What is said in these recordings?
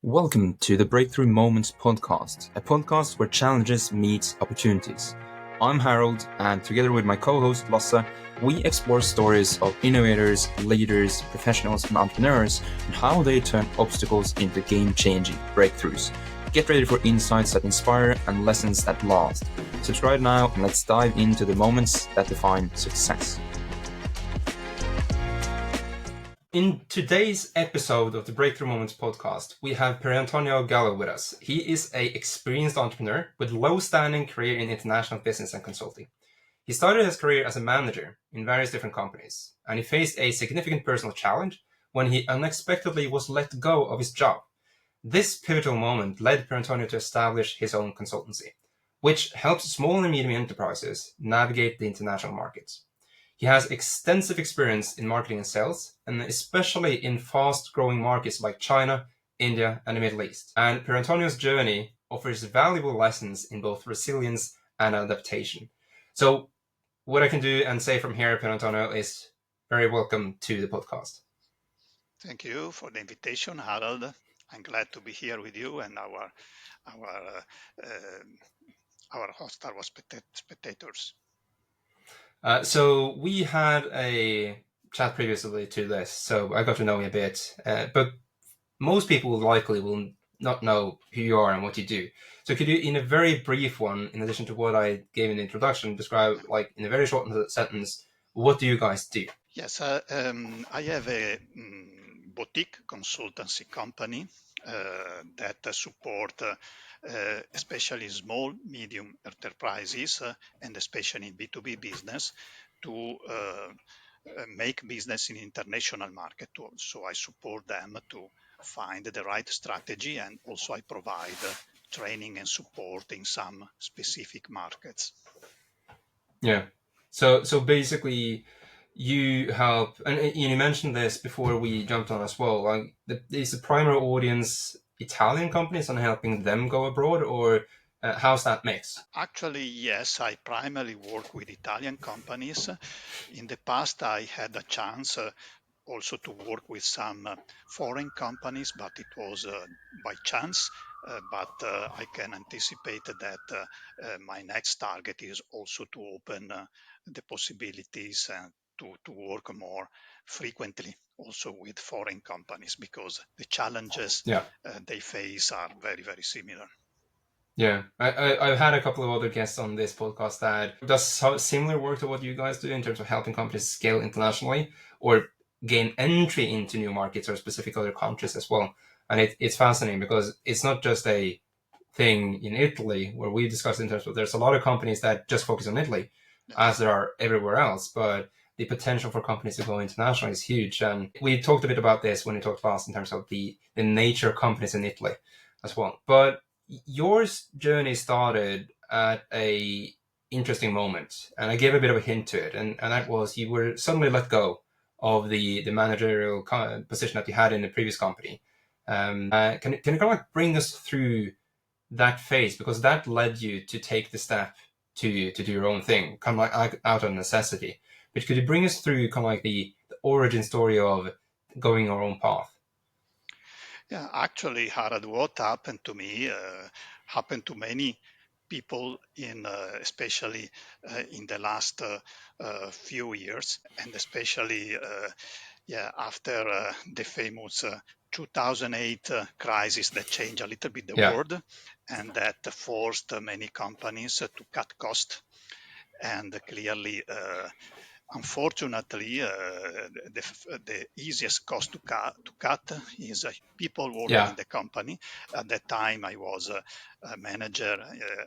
Welcome to the Breakthrough Moments podcast, a podcast where challenges meet opportunities. I'm Harold, and together with my co-host Lasse, we explore stories of innovators, leaders, professionals, and entrepreneurs and how they turn obstacles into game-changing breakthroughs. Get ready for insights that inspire and lessons that last. Subscribe now and let's dive into the moments that define success. In today's episode of the Breakthrough Moments podcast, we have Per Antonio Gallo with us. He is an experienced entrepreneur with low-standing career in international business and consulting. He started his career as a manager in various different companies, and he faced a significant personal challenge when he unexpectedly was let go of his job. This pivotal moment led Per Antonio to establish his own consultancy, which helps small and medium enterprises navigate the international markets. He has extensive experience in marketing and sales, and especially in fast-growing markets like China, India, and the Middle East. And Per Antonio's journey offers valuable lessons in both resilience and adaptation. So what I can do and say from here, Per Antonio, is very welcome to the podcast. Thank you for the invitation, Harold. I'm glad to be here with you and our host, our spectators. So we had a chat previously to this, so I got to know you a bit. But most people likely will not know who you are and what you do. So could you, in a very brief one, in addition to what I gave in the introduction, describe, like, in a very short sentence, what do you guys do? Yes, I have a boutique consultancy company that support especially small, medium enterprises and especially in B2B business to make business in international market. So I support them to find the right strategy, and also I provide training and support in some specific markets. Yeah. So basically, you help, and you mentioned this before we jumped on as well. Like, is the primary audience Italian companies and helping them go abroad, or how's that mix? Actually, yes, I primarily work with Italian companies. In the past, I had a chance also to work with some foreign companies, but it was by chance. But I can anticipate that my next target is also to open the possibilities and to work more frequently also with foreign companies, because the challenges Yeah. they face are very, very similar. Yeah, I've had a couple of other guests on this podcast that does similar work to what you guys do in terms of helping companies scale internationally or gain entry into new markets or specific other countries as well. And it's fascinating because it's not just a thing in Italy where we discussed in terms of there's a lot of companies that just focus on Italy, as Yes. there are everywhere else, but the potential for companies to go international is huge. And we talked a bit about this when we talked last in terms of the nature of companies in Italy as well. But your journey started at a interesting moment, and I gave a bit of a hint to it, and that was you were suddenly let go of the managerial position that you had in the previous company. Can you kind of like bring us through that phase, because that led you to take the step to do your own thing, kind of like out of necessity. But could you bring us through kind of like the origin story of going your own path? Yeah, actually, Harad, what happened to me happened to many people in, especially in the last few years, and especially yeah, after the famous 2008 crisis that changed a little bit the Yeah, world, and that forced many companies to cut costs. And clearly, unfortunately, the easiest cost to cut is people working yeah, in the company. At that time, I was a manager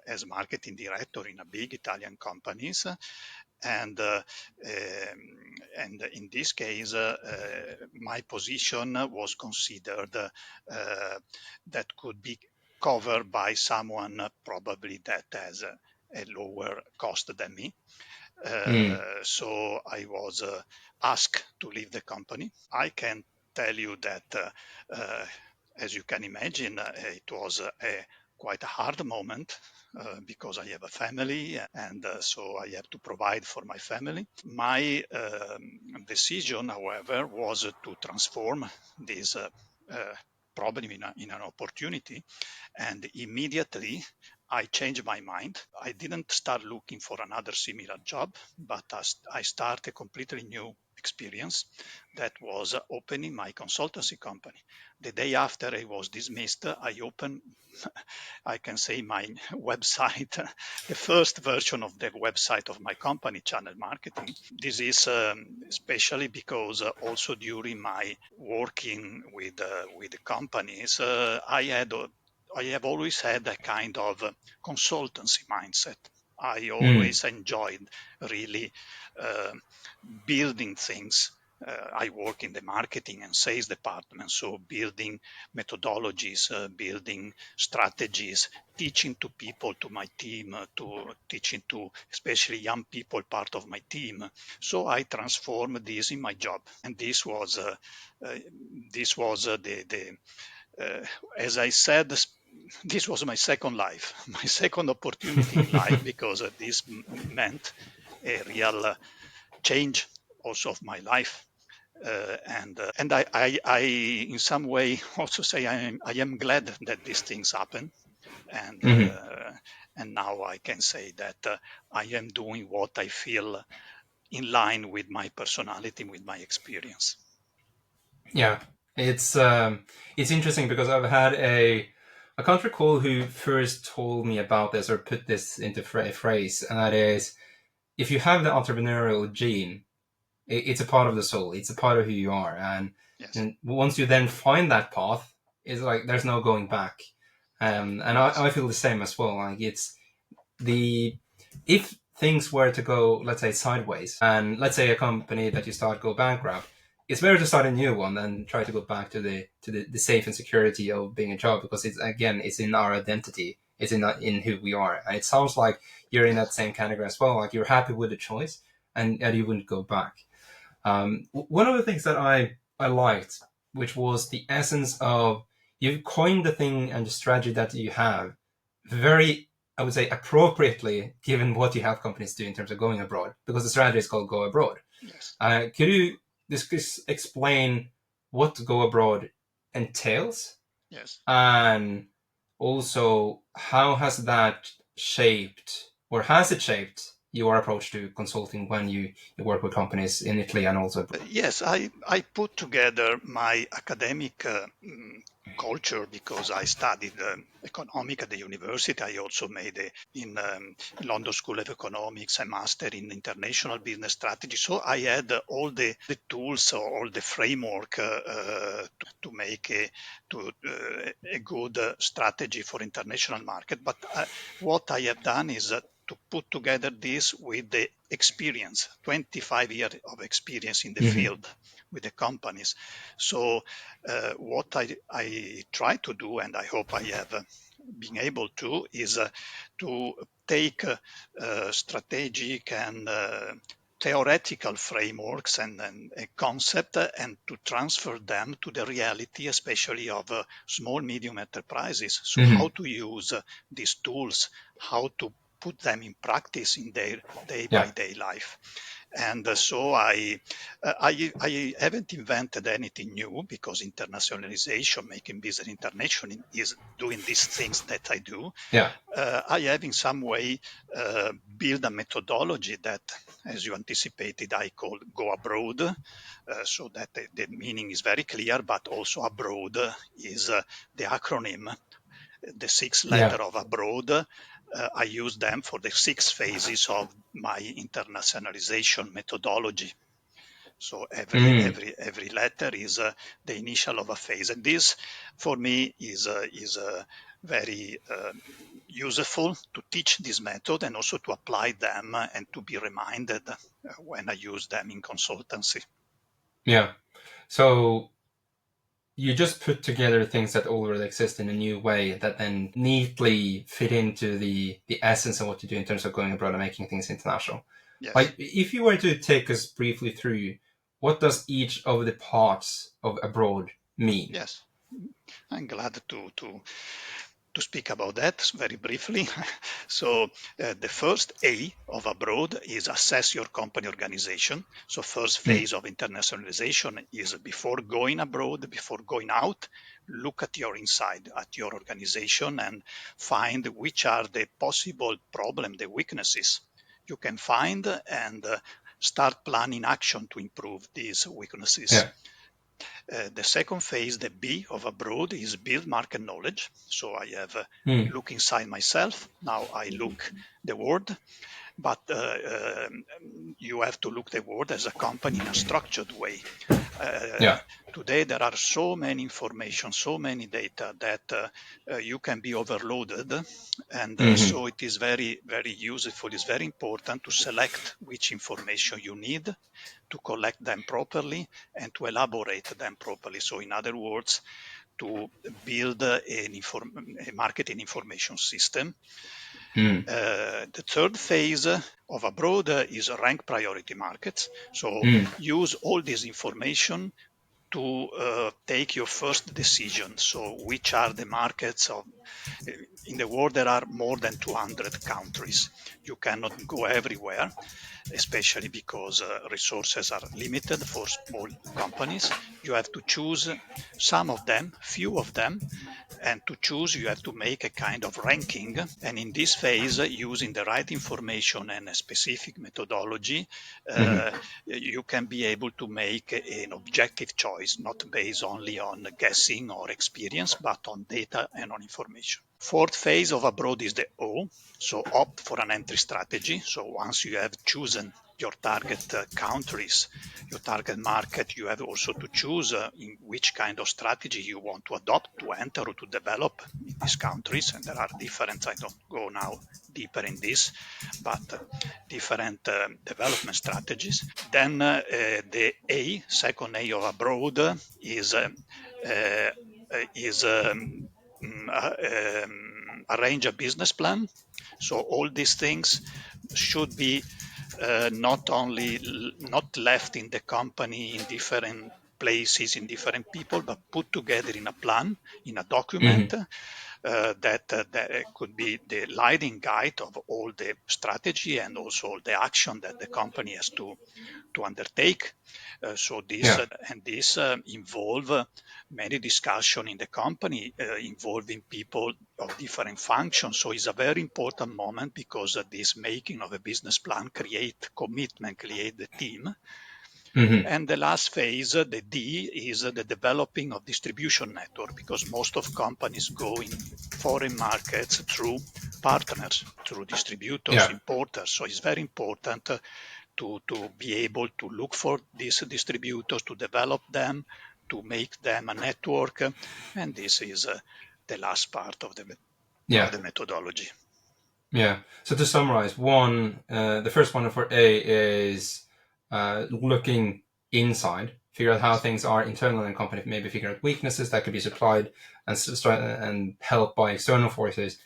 as marketing director in a big Italian companies, and and in this case, my position was considered that could be covered by someone probably that has a lower cost than me. mm, So I was asked to leave the company. I can tell you that, as you can imagine, it was a quite a hard moment because I have a family, and so I have to provide for my family. My decision, however, was to transform this problem in an opportunity, and immediately I changed my mind. I didn't start looking for another similar job, but I started a completely new experience that was opening my consultancy company. The day after I was dismissed, I opened, I can say, my website, the first version of the website of my company, Channel Marketing. This is especially because also during my working with the companies, I have always had a kind of consultancy mindset. I Mm. always enjoyed really uh, building things. I work in the marketing and sales department, so building methodologies, building strategies, teaching to people, to my team, to teaching to especially young people, part of my team. So I transformed this in my job, and uh, the as I said, this was my second life, my second opportunity in life, because this meant a real change also of my life. And I, in some way, also say I am glad that these things happen, and Hmm. uh, and now I can say that I am doing what I feel in line with my personality, with my experience. Yeah, it's interesting because I've had I can't recall who first told me about this or put this into phrase, and that is, if you have the entrepreneurial gene, it's a part of the soul. It's a part of who you are, Yes, and once you then find that path, it's like there's no going back. And yes, I feel the same as well. Like it's the if things were to go, let's say, sideways, and let's say a company that you start go bankrupt, it's better to start a new one than try to go back to the safe and security of being a job, because it's in our identity, it's in who we are. And it sounds like you're in that yes, same category as well. Like you're happy with the choice, and you wouldn't go back. One of the things that I liked, which was the essence of, you coined the thing and the strategy that you have very, I would say, appropriately, given what you have companies do in terms of going abroad, because the strategy is called Go Abroad. yes, Could you explain what Go Abroad entails, yes. and also how has that shaped, or has it shaped your approach to consulting when you work with companies in Italy and also abroad? Yes, I put together my academic culture because I studied economic at the university. I also made in London School of Economics a master in international business strategy. So I had all the tools or all the framework to make a good strategy for international market. But what I have done is to put together this with the experience, 25 years of experience in the Mm-hmm. field with the companies. So what I try to do, and I hope I have been able to, is to take strategic and theoretical frameworks and a concept and to transfer them to the reality, especially of small, medium enterprises. So how Mm-hmm. to use these tools, how to put them in practice in their day by Yeah. day life. And so I haven't invented anything new, because internationalization, making business international, is doing these things that I do. Yeah. I have in some way built a methodology that, as you anticipated, I call Go Abroad, so that the meaning is very clear, but also abroad is the acronym, the six Yeah. letter of abroad. I use them for the six phases of my internationalization methodology. So Mm. every letter is the initial of a phase, and this for me is very useful to teach this method and also to apply them and to be reminded when I use them in consultancy. Yeah. So you just put together things that already exist in a new way that then neatly fit into the essence of what you do in terms of going abroad and making things international. Yes, Like, if you were to take us briefly through, what does each of the parts of abroad mean? yes, I'm glad to. to speak about that very briefly. So the first A of abroad is assess your company organization. So first phase of internationalization is before going abroad, before going out, look at your inside, at your organization, and find which are the possible problem, the weaknesses you can find, and start planning action to improve these weaknesses. Yeah. The second phase, the B of abroad, is build market knowledge. So I have look inside myself. Now I look the world, but you have to look the world as a company in a structured way. Yeah. Today there are so many information, so many data that you can be overloaded, and so it is very, very useful. It's very important to select which information you need, to collect them properly, and to elaborate them properly. So in other words, to build a marketing information system. The third phase of abroad is rank priority markets. So use all this information to take your first decision. So which are the markets in the world? There are more than 200 countries. You cannot go everywhere, especially because resources are limited for small companies. You have to choose some of them, few of them, and to choose you have to make a kind of ranking. And in this phase, using the right information and a specific methodology, you can be able to make an objective choice, not based only on guessing or experience, but on data and on information. Fourth phase of abroad is the O, so opt for an entry strategy. So once you have chosen your target countries, your target market, you have also to choose in which kind of strategy you want to adopt to enter or to develop in these countries. And there are different, I don't go now deeper in this, but different development strategies. Then the A, second A of abroad is arrange a business plan. So all these things should be not left in the company in different places, in different people, but put together in a plan, in a document that could be the leading guide of all the strategy and also all the action that the company has to undertake. This involve many discussion in the company involving people of different functions. So it's a very important moment because this making of a business plan create commitment, create the team. And the last phase, the D, is the developing of distribution network, because most of companies go in foreign markets through partners, through distributors, importers. So it's very important to be able to look for these distributors, to develop them, to make them a network. And this is the last part of the methodology. Yeah. So to summarize, the first one for A is looking inside, figure out how things are internal in a company, maybe figure out weaknesses that could be supplied and helped by external forces.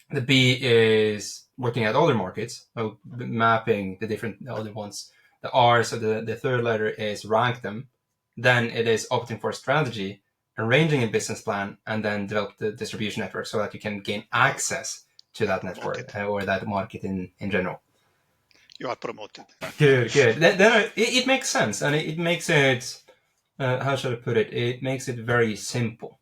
The B is looking at other markets, so mapping the different other ones. The R, so the third letter is rank them. Then it is opting for a strategy, arranging a business plan, and then develop the distribution network so that you can gain access to that network or that market in general. You are promoted. Good. Then it makes sense, and it makes it, how should I put it? It makes it very simple.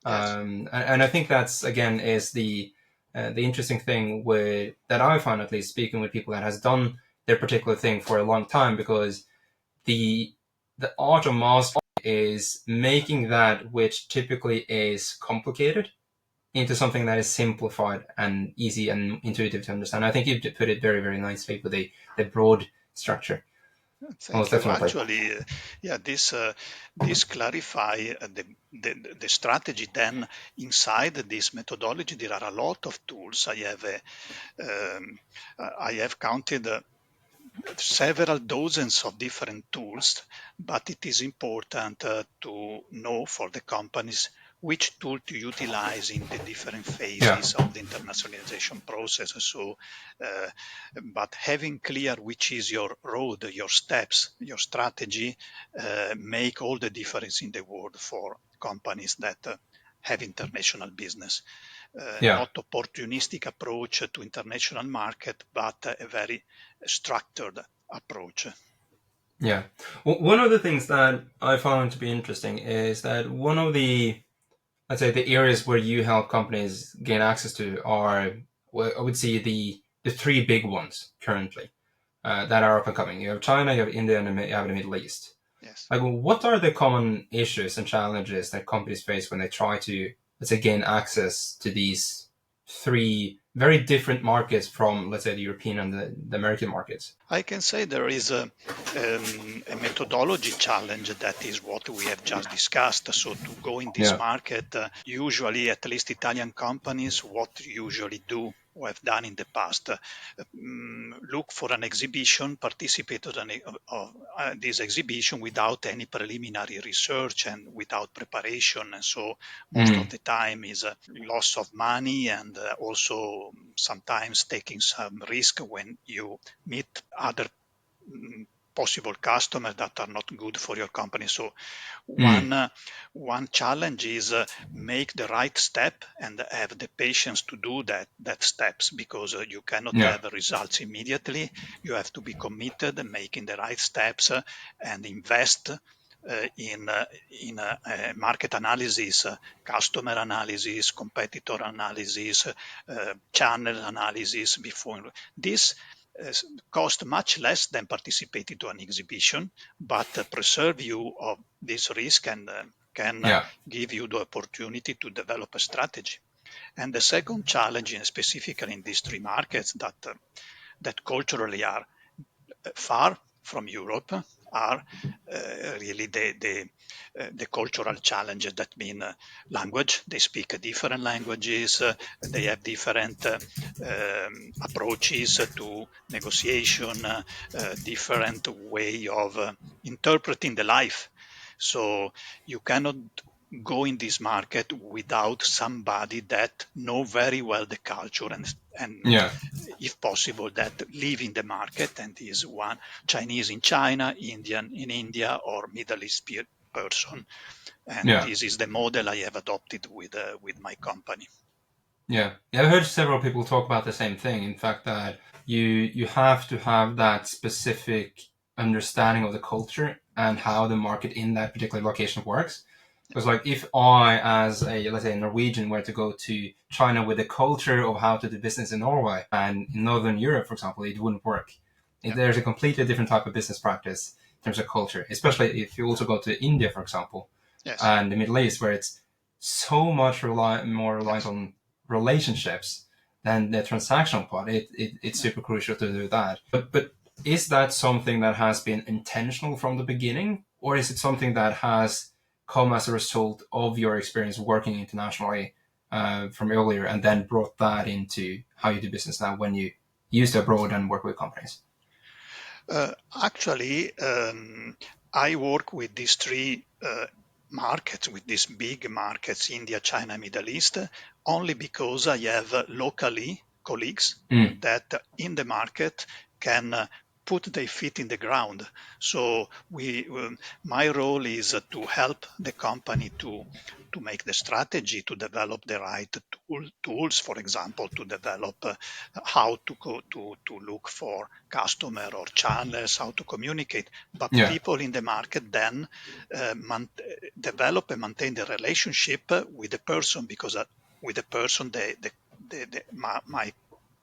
Yes. And I think that's, again, is the interesting thing that I find, at least speaking with people that has done their particular thing for a long time, because the art of mastery is making that which typically is complicated into something that is simplified and easy and intuitive to understand. I think you put it very, very nicely with the broad structure. Thank you. Actually, this clarify the strategy. Then inside this methodology, there are a lot of tools. I have counted several dozens of different tools, but it is important to know for the companies which tool to utilize in the different phases of the internationalization process. So, but having clear which is your road, your steps, your strategy, make all the difference in the world for companies that have international business. Yeah. Not opportunistic approach to international market, but a very structured approach. Yeah. One of the things that I found to be interesting is that one of the, let's say, the areas where you help companies gain access to are, well, I would say the three big ones currently that are up and coming. You have China, you have India, and you have the Middle East. Yes. Like, what are the common issues and challenges that companies face when they try to, let's say, gain access to these three very different markets from, let's say, the European and the American markets? I can say there is a methodology challenge that is what we have just discussed. So to go in this Yeah. market, usually at least Italian companies, what usually do or have done in the past, look for an exhibition, participate of this exhibition without any preliminary research and without preparation. And so most of Mm. the time is a loss of money and also sometimes taking some risk when you meet other possible customers that are not good for your company. So Mm. one challenge is make the right step and have the patience to do that steps, because you cannot Yeah. have results immediately. You have to be committed and making the right steps and invest in market analysis, customer analysis, competitor analysis, channel analysis before this uh, cost much less than participating to an exhibition, but preserve you of this risk and can Yeah. give you the opportunity to develop a strategy. And the second challenge, specifically in these three markets that culturally are far from Europe, are really the cultural challenges that mean language. They speak different languages. They have different approaches to negotiation, different way of interpreting the life. So you cannot go in this market without somebody that know very well the culture and Yeah. if possible that live in the market and is one Chinese in China, Indian in India, or Middle East person. And Yeah. this is the model I have adopted with my company. Yeah. Yeah. I've heard several people talk about the same thing. In fact, that you have to have that specific understanding of the culture and how the market in that particular location works. Because, like, if I, as a, let's say, a Norwegian, were to go to China with the culture of how to do business in Norway and in Northern Europe, for example, it wouldn't work. Yeah. There's a completely different type of business practice in terms of culture, especially if you also go to India, for example, Yes. and the Middle East, where it's so much more reliant Yes. on relationships than the transactional part. It's Yeah. super crucial to do that. But is that something that has been intentional from the beginning, or is it something that has come as a result of your experience working internationally from earlier, and then brought that into how you do business now when you use to abroad and work with companies? Actually, I work with these three markets, with these big markets, India, China, Middle East, only because I have locally colleagues Mm. that in the market can put their feet in the ground. So my role is to help the company to make the strategy, to develop the right tools, for example, to develop how to go to look for customer or channels, how to communicate. But Yeah. people in the market then develop and maintain the relationship with the person, because with the person my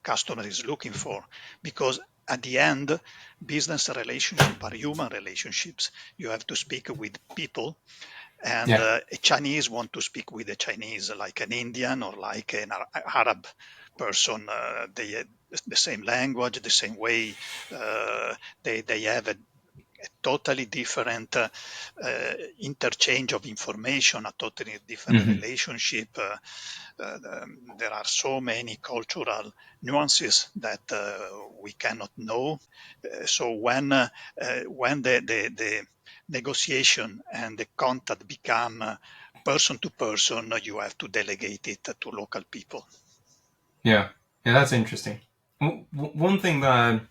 customer is looking for. Because at the end, business relationship are human relationships. You have to speak with people, and Yeah. a Chinese want to speak with a Chinese, like an Indian or like an Arab person. They have the same language, the same way. They have a totally different interchange of information, a totally different Mm-hmm. relationship. There are so many cultural nuances that we cannot know. So when the negotiation and the contact become person to person, you have to delegate it to local people. Yeah. Yeah. That's interesting. One thing that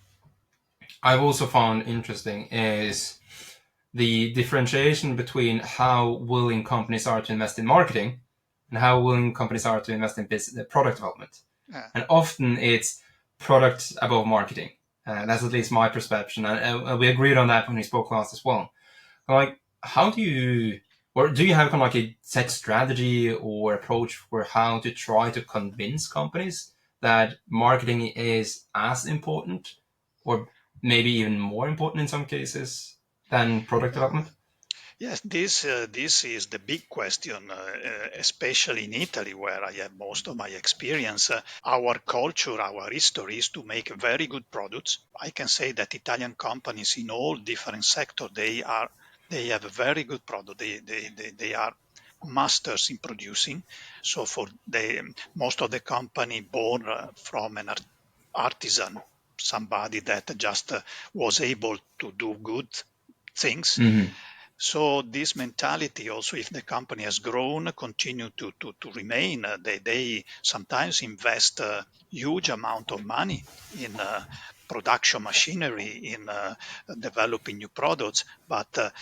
I've also found interesting is the differentiation between how willing companies are to invest in marketing and how willing companies are to invest in product development. Yeah. And often it's product above marketing. That's Yes. at least my perception, and we agreed on that when we spoke last as well. Like, how do you, or do you have kind of like a set strategy or approach for how to try to convince companies that marketing is as important, or maybe even more important in some cases than product Um, development? Yes, this is the big question, especially in Italy, where I have most of my experience. Our culture, our history is to make very good products. I can say that Italian companies in all different sectors, they have a very good product. They are masters in producing. So for the most of the company born from an artisan, somebody that just was able to do good things. Mm-hmm. So this mentality also, if the company has grown, continue to remain. They sometimes invest a huge amount of money in production machinery, in developing new products, but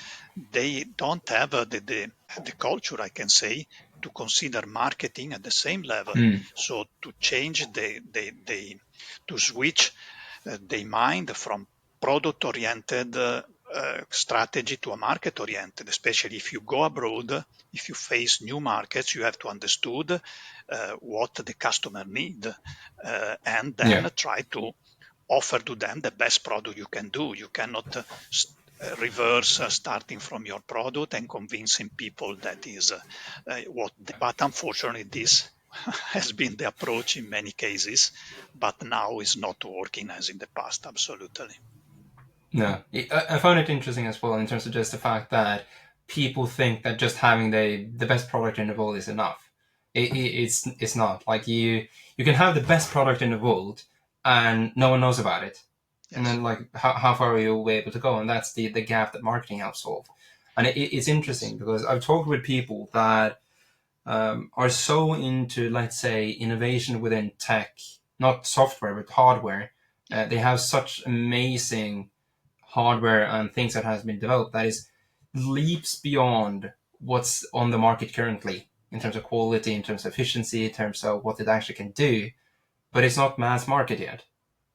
they don't have the culture, I can say, to consider marketing at the same level. Mm. So to change to switch their mind from product oriented strategy to a market oriented, especially if you go abroad, if you face new markets, you have to understood what the customer need, and then Yeah. try to offer to them the best product you can do. You cannot reverse starting from your product and convincing people that is what but unfortunately this has been the approach in many cases, but now is not working as in the past. Absolutely. No, I find it interesting as well in terms of just the fact that people think that just having the best product in the world is enough. It's not like you can have the best product in the world and no one knows about it, and Yes. then like how far are you able to go? And that's the gap that marketing helps solve. And it's Yes. interesting because I've talked with people that are so into, let's say, innovation within tech, not software but hardware. Yeah. They have such amazing hardware and things that has been developed that is leaps beyond what's on the market currently in terms of quality, in terms of efficiency, in terms of what it actually can do, but it's not mass market yet.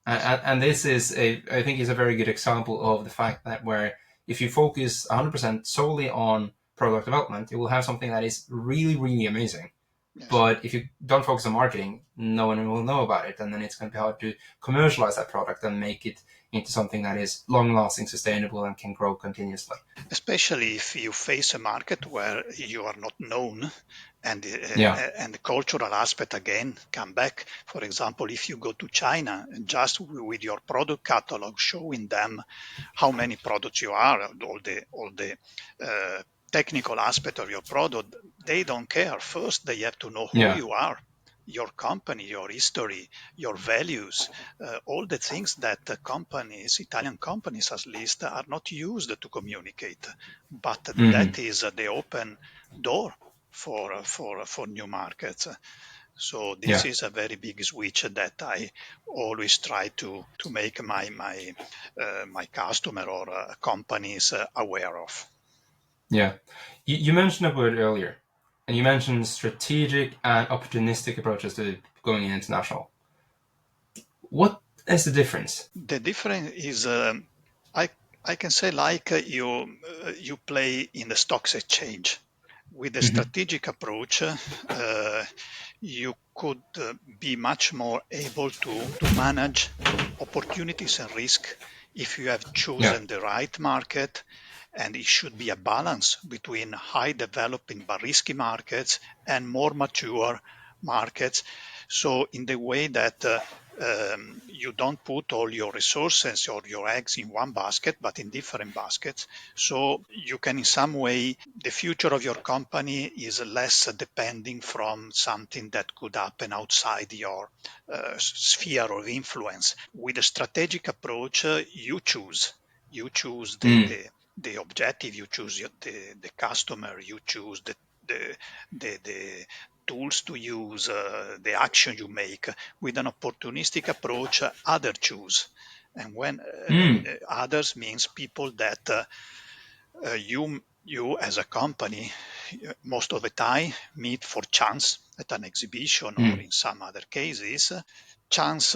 Yes. And this is I think is a very good example of the fact that where if you focus 100% solely on product development, you will have something that is really, really amazing. Yes. But if you don't focus on marketing, no one will know about it, and then it's going to be hard to commercialize that product and make it into something that is long-lasting, sustainable, and can grow continuously. Especially if you face a market where you are not known, Yeah. and the cultural aspect again come back. For example, if you go to China and just with your product catalog showing them how many products you are, all the technical aspect of your product, they don't care. First they have to know who Yeah. you are, your company, your history, your values, all the things that companies, Italian companies at least, are not used to communicate. But Hmm. that is the open door for new markets. So this Yeah. is a very big switch that I always try to make my customer or companies aware of. Yeah. You mentioned a word earlier, and you mentioned strategic and opportunistic approaches to going international. What is the difference? The difference is, I I can say like you play in the stocks exchange. With a Hmm. strategic approach, you could be much more able to manage opportunities and risk if you have Yeah. chosen the right market, and it should be a balance between high developing but risky markets and more mature markets. So in the way that you don't put all your resources or your eggs in one basket, but in different baskets. So you can, in some way, the future of your company is less depending from something that could happen outside your sphere of influence. With a strategic approach, you choose. You choose Mm. the objective, you choose the customer, you choose the, the tools to use, the action you make. With an opportunistic approach, others choose. And when Mm. others means people that you as a company, most of the time meet for chance at an exhibition or in some other cases. Chance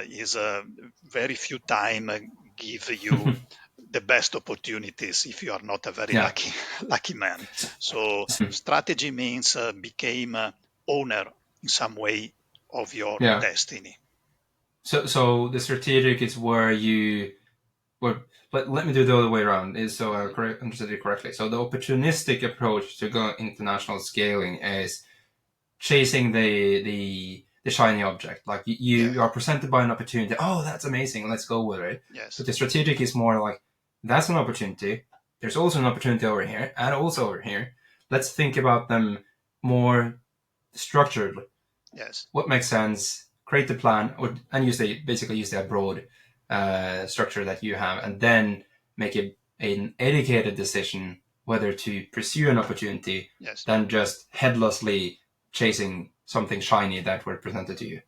is very few time give you the best opportunities if you are not a very Yeah. lucky man. So strategy means became owner in some way of your Yeah. destiny. So the strategic is where you where let me do the other way around. Is so I understood it correctly. So the opportunistic approach to go international scaling is chasing the shiny object. Like Yeah. you are presented by an opportunity. Oh, that's amazing. Let's go with it. Yes. But the strategic is more like that's an opportunity. There's also an opportunity over here and also over here. Let's think about them more structured. Yes. What makes sense? Create the plan, and basically use the broad structure that you have, and then make an educated decision whether to pursue an opportunity Yes. than just headlessly chasing something shiny that were presented to you.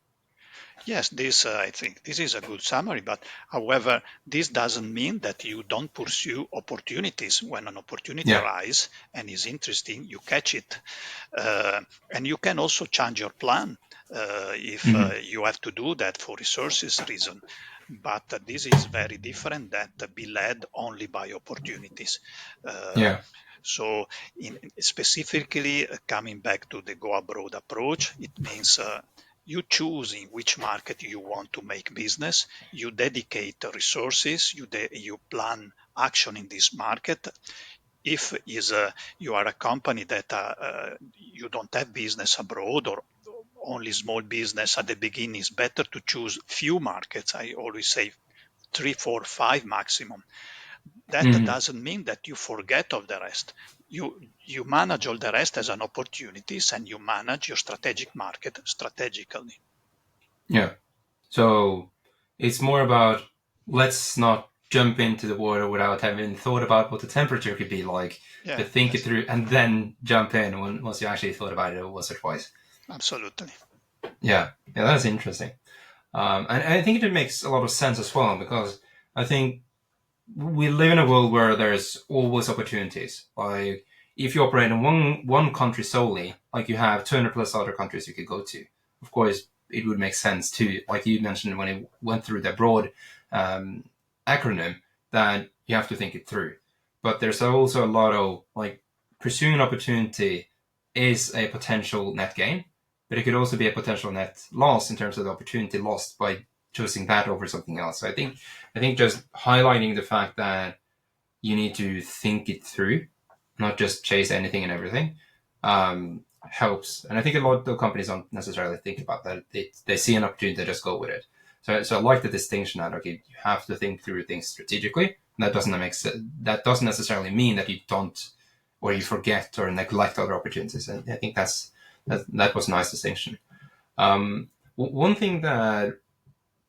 Yes, this I think this is a good summary, but however, this doesn't mean that you don't pursue opportunities. When an opportunity Yeah. arises and is interesting, you catch it. And you can also change your plan if you have to do that for resources reason. But this is very different than to be led only by opportunities. Uh, Yeah. so, specifically coming back to the go abroad approach, it means you choose in which market you want to make business, you dedicate resources, you plan action in this market. If you are a company that you don't have business abroad or only small business at the beginning, it's better to choose few markets. I always say 3, 4, 5 maximum. That doesn't mean that you forget of the rest. You manage all the rest as an opportunities and you manage your strategic market strategically. Yeah. So it's more about let's not jump into the water without having thought about what the temperature could be like, Yeah, but think it yes, through and then jump in once you actually thought about it once or twice. absolutely. Yeah, yeah, that's interesting. And I think it makes a lot of sense as well because I think we live in a world where there's always opportunities. Like if you operate in one country solely, like you have 200 plus other countries you could go to. Of course, it would make sense to, like you mentioned when it went through the broad um, acronym, that you have to think it through. But there's also a lot of like pursuing an opportunity is a potential net gain, but it could also be a potential net loss in terms of the opportunity lost by choosing that over something else. So I think just highlighting the fact that you need to think it through, not just chase anything and everything, helps. And I think a lot of companies don't necessarily think about that. They see an opportunity, they just go with it. So I like the distinction that okay, you have to think through things strategically. That doesn't necessarily mean that you don't or you Yes. forget or neglect other opportunities. And I think that was a nice distinction. One thing that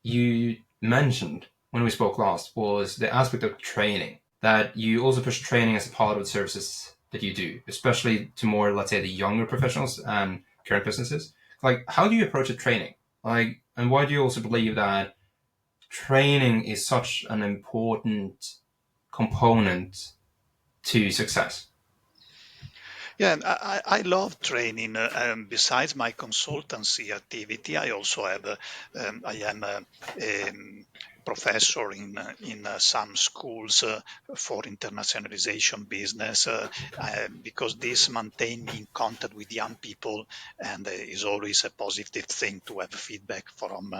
you mentioned when we spoke last was the aspect of training, that you also push training as a part of the services that you do, especially to more, let's say, the younger professionals and current businesses. Like, how do you approach a training? Like, and why do you also believe that training is such an important component to success? Yeah, and I love training. Besides my consultancy activity, I also have I am a professor in some schools for internationalization business because this maintain me in contact with young people and is always a positive thing to have feedback from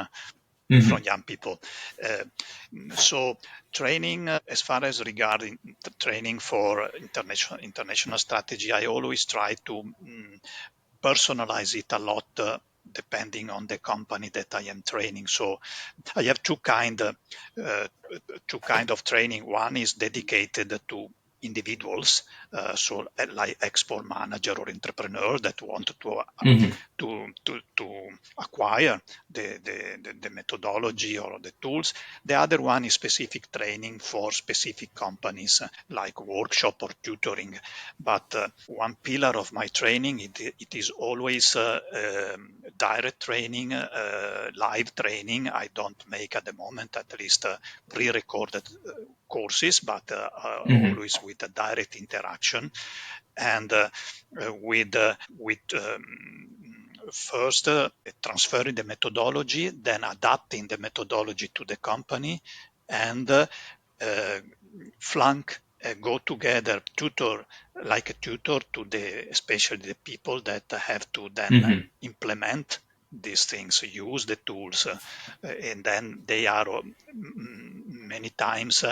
Mm-hmm. young people. Uh, so training, as far as regarding training for international strategy, I always try to personalize it a lot. Depending on the company that I am training, so I have two kind of training. One is dedicated to individuals, so like export manager or entrepreneur that want Mm-hmm. to acquire the methodology or the tools. The other one is specific training for specific companies, like workshop or tutoring. But one pillar of my training, it is always direct training, live training. I don't make at the moment, at least pre-recorded courses, but Mm-hmm. always with a direct interaction. and with first transferring the methodology, then adapting the methodology to the company, and flank go together tutor like a tutor to the especially the people that have to then implement these things, use the tools, and then they are many times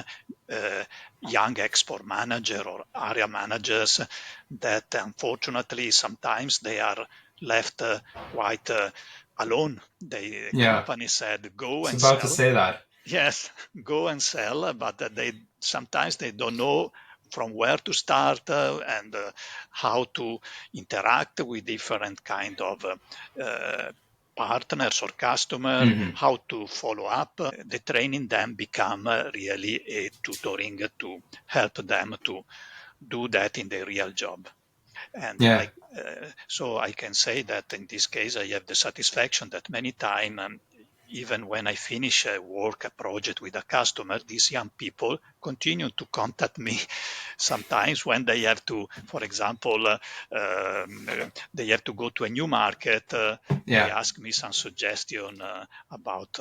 young export manager or area managers that unfortunately sometimes they are left quite alone. The company said go I was and about to sell. say that. Yes, go and sell, but they sometimes they don't know from where to start and how to interact with different kind of partners or customer, how to follow up. The training then become really a tutoring to help them to do that in their real job. And Yeah. so I can say that in this case, I have the satisfaction that many times, even when I finish a work, a project with a customer, these young people continue to contact me sometimes when they have to, for example, they have to go to a new market. They ask me some suggestion about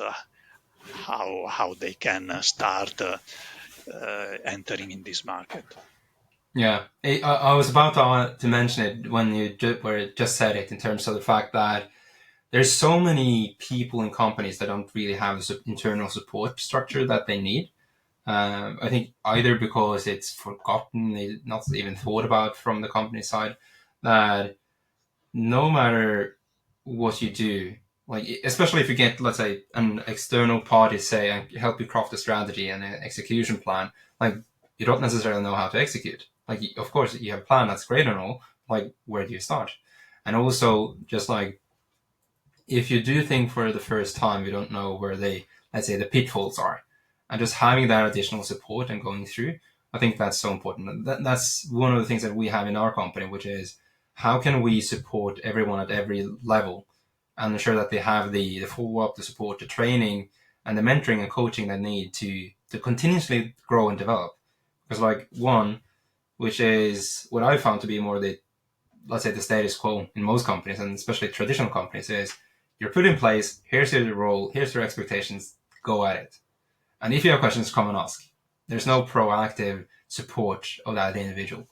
how they can start entering in this market. Yeah, I was about to mention it when you just said it, in terms of the fact that there's so many people in companies that don't really have the internal support structure that they need. I think either because it's forgotten, not even thought about from the company side, that no matter what you do, like especially if you get, let's say, an external party say and help you craft a strategy and an execution plan, like you don't necessarily know how to execute. Like, of course, you have a plan, that's great and all. Like, where do you start? And also, just like if you do think for the first time, you don't know where let's say, the pitfalls are, and just having that additional support and going through, I think that's so important. That's one of the things that we have in our company, which is how can we support everyone at every level and ensure that they have the follow-up, the support, the training, and the mentoring and coaching they need to continuously grow and develop. Because like one, which is what I found to be more the, let's say, the status quo in most companies, and especially traditional companies, is you're put in place, here's your role, here's your expectations, go at it. And if you have questions, come and ask. There's no proactive support of that individual.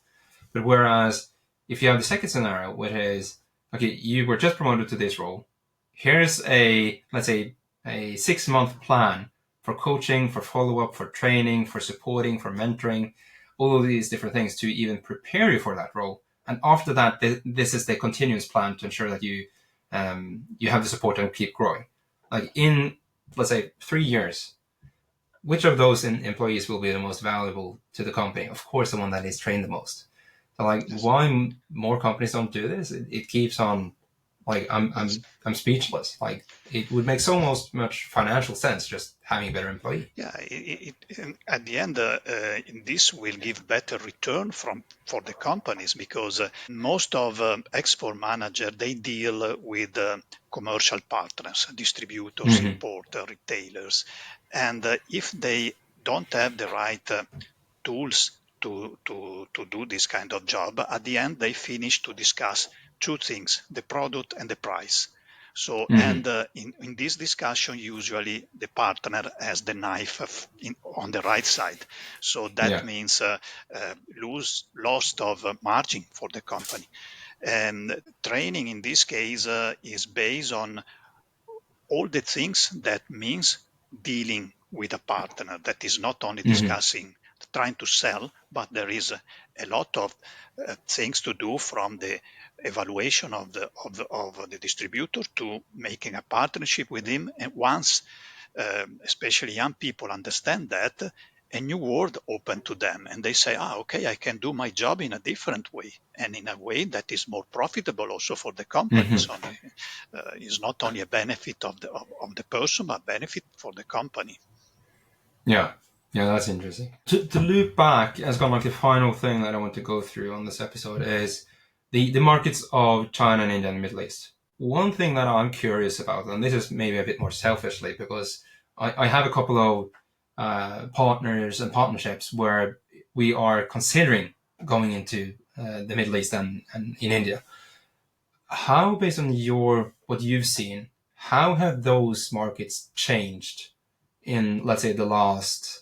But whereas if you have the second scenario, which is, okay, you were just promoted to this role, here's let's say, a 6-month plan for coaching, for follow-up, for training, for supporting, for mentoring, all of these different things to even prepare you for that role. And after that, this is the continuous plan to ensure that you have the support and keep growing. Like in, let's say, 3 years, which of those employees will be the most valuable to the company? Of course, the one that is trained the most. So, like, why more companies don't do this? It keeps on, like, I'm speechless. Like, it would make so much financial sense just having a better employee. Yeah, at the end, this will give better return for the companies, because most of export manager, they deal with commercial partners, distributors, importers, retailers, and if they don't have the right tools to do this kind of job, at the end they finish to discuss two things: the product and the price. So, and in this discussion, usually the partner has the knife on the right side. So that means loss of margin for the company. And training in this case is based on all the things that means dealing with a partner, that is not only discussing trying to sell, but there is a lot of things to do, from the evaluation of the distributor to making a partnership with him. And once especially young people understand that, a new world open to them, and they say, okay, I can do my job in a different way, and in a way that is more profitable also for the company. So it's not only a benefit of the person, but benefit for the company. Yeah, that's interesting. To loop back, as kind of like the final thing that I want to go through on this episode is the markets of China and India and the Middle East. One thing that I'm curious about, and this is maybe a bit more selfishly, because I have a couple of partners and partnerships where we are considering going into the Middle East and in India. How, based on what you've seen, how have those markets changed in, let's say, the last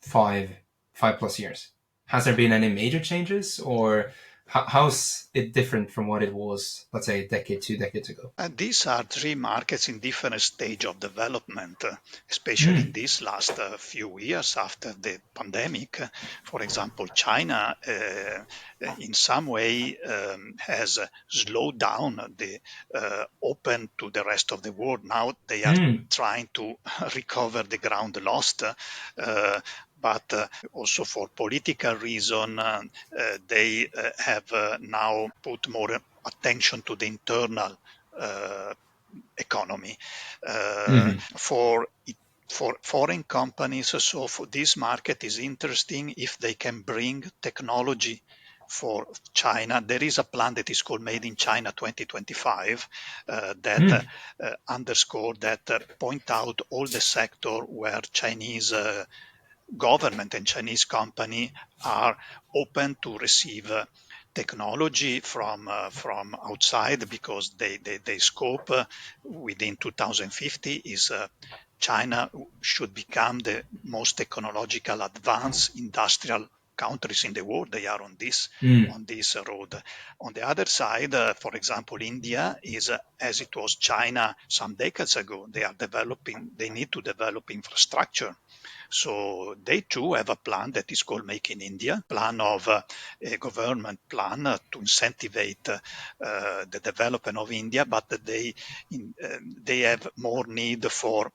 five plus years? Has there been any major changes, or how's it different from what it was, let's say, a decade, 2 decades ago? And these are three markets in different stage of development, especially in Mm. these last few years after the pandemic. For example, China, in some way, has slowed down the open to the rest of the world. Now they are Mm. trying to recover the ground lost. But also for political reason, they have now put more attention to the internal uh, economy. Mm. For foreign companies, so for this market is interesting if they can bring technology for China. There is a plan that is called Made in China 2025 that Mm. underscore that point out all the sector where Chinese government and Chinese company are open to receive technology from outside because they scope within 2050 is China should become the most technological advanced industrial countries in the world. They are Mm. on this road. On the other side, for example, India is as it was China some decades ago. They need to develop infrastructure, so they too have a plan that is called Make in India, plan of a government plan to incentivize the development of India, but they have more need for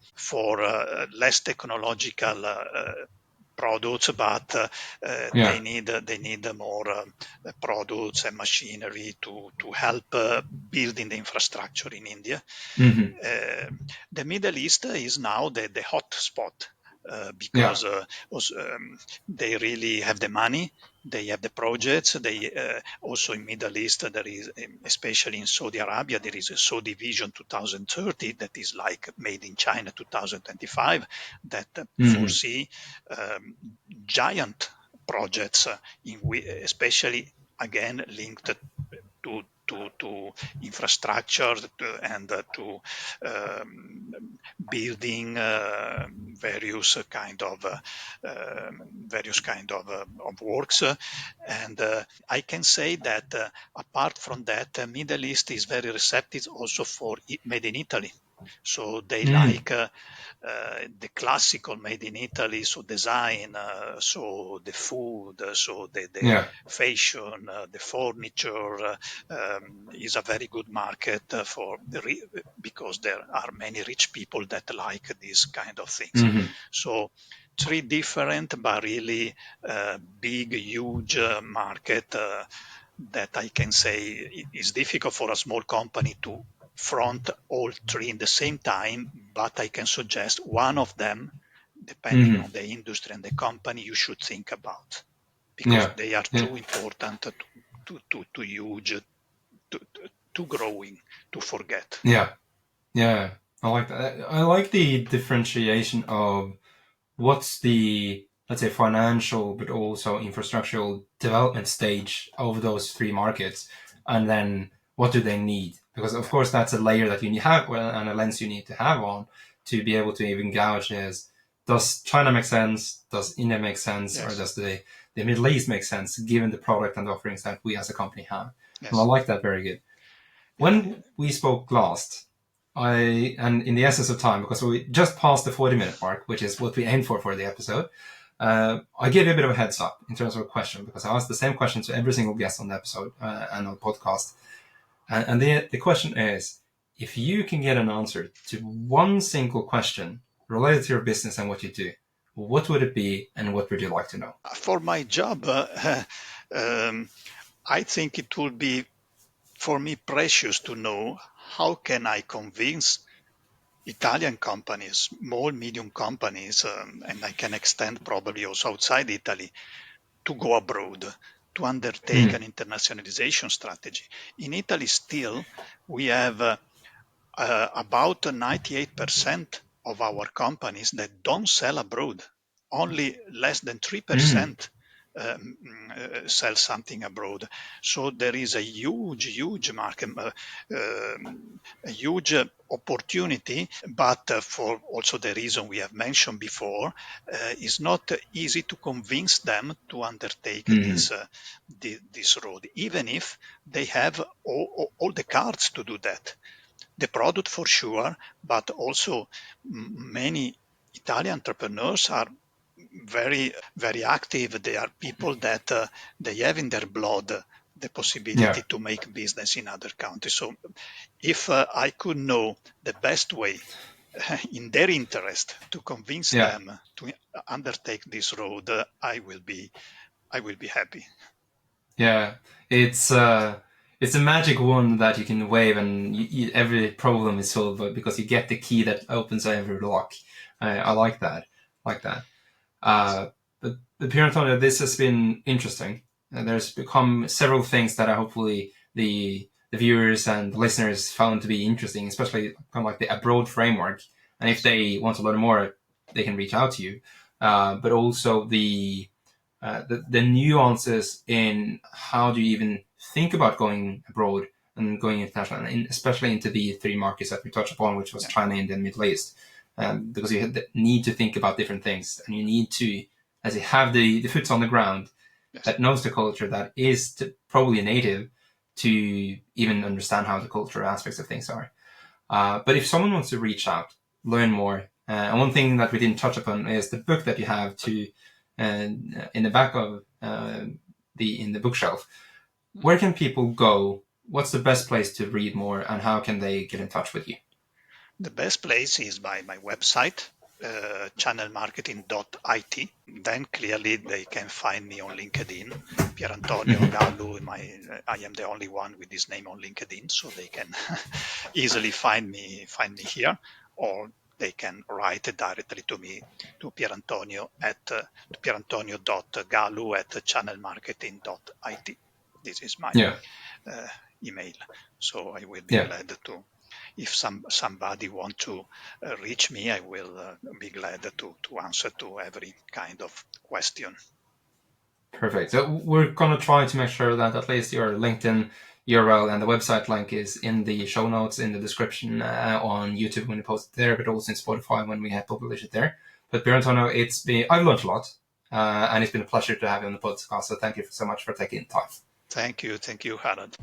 less technological products, but Yeah. they need more products and machinery to help building the infrastructure in India. Mm-hmm. Uh, the Middle East is now the hot spot Yeah. because they really have the money, they have the projects. They also in Middle East there is, especially in Saudi Arabia, there is a Saudi Vision 2030 that is like made in China 2025 that Mm-hmm. foresee um, giant projects, especially again linked to infrastructure and to um, building various kind of works. And I can say that apart from that, Middle East is very receptive also for made in Italy. So they Mm. like the classical made in Italy, so design, so the food, so the Yeah. fashion, the furniture is a very good market because there are many rich people that like these kind of things. Mm-hmm. So three different but really big, huge market that I can say is difficult for a small company to front all three in the same time, but I can suggest one of them, depending Mm-hmm. on the industry and the company, you should think about because Yeah. they are Yeah. too important to huge, to, to growing, to forget. Yeah. Yeah. I like that. I like the differentiation of what's the, let's say, financial but also infrastructural development stage of those three markets, and then what do they need? Because of Yeah. course that's a layer that you need to have, well, and a lens you need to have on to be able to even gauge is, does China make sense? Does India make sense? Or Yes. does the Middle East make sense given the product and offerings that we as a company have? And I Yes. like that very good. Yeah. When we spoke last, and in the essence of time, because we just passed the 40-minute mark, which is what we aimed for the episode, I gave you a bit of a heads up in terms of a question because I asked the same question to every single guest on the episode and on the podcast. And the question is, if you can get an answer to one single question related to your business and what you do, what would it be and what would you like to know? For my job, um, I think it would be for me precious to know how can I convince Italian companies, small, medium companies, and I can extend probably also outside Italy, to go abroad, to undertake Mm. an internationalization strategy. In Italy, still, we have about 98% of our companies that don't sell abroad. Only less than Mm. 3% sell something abroad. So there is a huge market, a huge opportunity, but for also the reason we have mentioned before, it's not easy to convince them to undertake this road, even if they have all the cards to do that. The product for sure, but also many Italian entrepreneurs are very active. They are people that they have in their blood the possibility to make business in other countries. So if I could know the best way in their interest to convince them to undertake this road, I will be happy. Yeah, it's a magic wand that you can wave, and every problem is solved because you get the key that opens every lock. I like that. Like that. But Pierantonio, this has been interesting. There's become several things that hopefully the viewers and the listeners found to be interesting, especially kind of like the abroad framework. And if they want to learn more, they can reach out to you. But also the nuances in how do you even think about going abroad and going international, and especially into the three markets that we touched upon, which was China, India, and Middle East. Because you need to think about different things, and you need to, as you have the foot on the ground, that knows the culture, that is probably a native, to even understand how the cultural aspects of things are. But if someone wants to reach out, learn more, and one thing that we didn't touch upon is the book that you have in the back of in the bookshelf. Where can people go? What's the best place to read more, and how can they get in touch with you? The best place is by my website, channelmarketing.it. Then clearly they can find me on LinkedIn, Per Antonio Gallo. I am the only one with this name on LinkedIn, so they can easily find me here, or they can write directly to me to Pierantonio at pierantonio.gallo at channelmarketing.it. This is my email. So I will be glad to. If somebody want to reach me, I will be glad to answer to every kind of question. Perfect. So we're going to try to make sure that at least your LinkedIn URL and the website link is in the show notes, in the description on YouTube when we post it there, but also in Spotify when we have published it there. But Pierantonio, I've learned a lot, and it's been a pleasure to have you on the podcast. So thank you so much for taking the time. Thank you, Harald.